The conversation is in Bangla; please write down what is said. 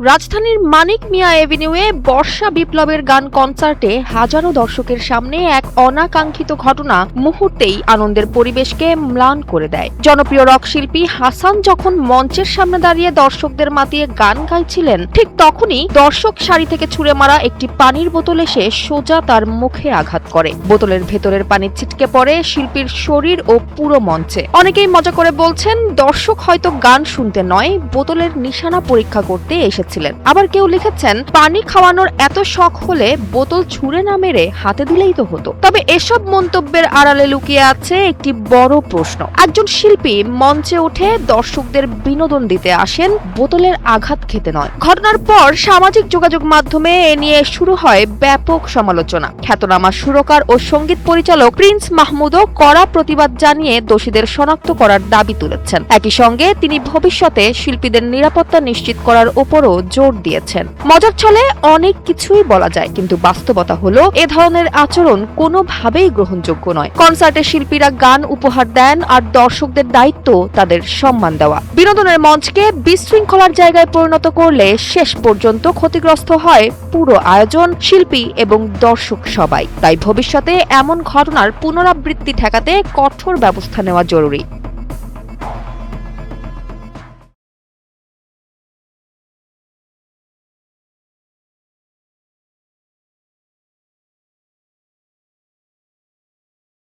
রাজধানীর মানিক মিয়া এভিনিউয়ে বর্ষা বিপ্লবের গান কনসার্টে হাজারো দর্শকের সামনে এক অনাকাঙ্ক্ষিত ঘটনা মুহূর্তেই আনন্দের পরিবেশকে ম্লান করে দেয়। জনপ্রিয় রক শিল্পী হাসান যখন মঞ্চের সামনে দাঁড়িয়ে দর্শকদের মাতিয়ে গান গাইছিলেন, ঠিক তখনই দর্শক সারি থেকে ছুঁড়ে মারা একটি পানির বোতল এসে সোজা তার মুখে আঘাত করে। বোতলের ভেতরের পানি ছিটকে পড়ে শিল্পীর শরীর ও পুরো মঞ্চে। অনেকেই মজা করে বলছেন, দর্শক হয়তো গান শুনতে নয়, বোতলের নিশানা পরীক্ষা করতে এসেছিলেন। আবার কেউ লিখেছেন, পানি খাওয়ানোর এত শখ হলে বোতল ছুঁড়ে না মেরে হাতে দিলেই তো হতো। তবে এসব মন্তব্যের আড়ালে লুকিয়ে আছে একটি বড় প্রশ্ন। একজন শিল্পী মঞ্চে উঠে দর্শকদের বিনোদন দিতে আসেন, বোতলের আঘাত খেতে নয়। ঘটনার পর সামাজিক যোগাযোগ মাধ্যমে এ নিয়ে শুরু হয় ব্যাপক সমালোচনা। খ্যাতনামা সুরকার ও সঙ্গীত পরিচালক প্রিন্স মাহমুদও কড়া প্রতিবাদ জানিয়ে দোষীদের শনাক্ত করার দাবি তুলেছেন। একই সঙ্গে তিনি ভবিষ্যতে শিল্পীদের নিরাপত্তা নিশ্চিত করার উপরও জোর দিয়েছেন। মজার ছলে অনেক কিছুই বলা যায়, কিন্তু বাস্তবতা হলো এ ধরনের আচরণ কোনোভাবেই গ্রহণযোগ্য নয়। কনসার্টে শিল্পীরা গান উপহার দেন, আর দর্শকদের দায়িত্ব তাদের সম্মান দেওয়া। বিনোদনের মঞ্চকে বিশৃঙ্খলার জায়গায় পরিণত করলে শেষ পর্যন্ত ক্ষতিগ্রস্ত হয় পুরো আয়োজন, শিল্পী এবং দর্শক সবাই। তাই ভবিষ্যতে এমন ঘটনার পুনরাবৃত্তি ঠেকাতে কঠোর ব্যবস্থা নেওয়া জরুরি।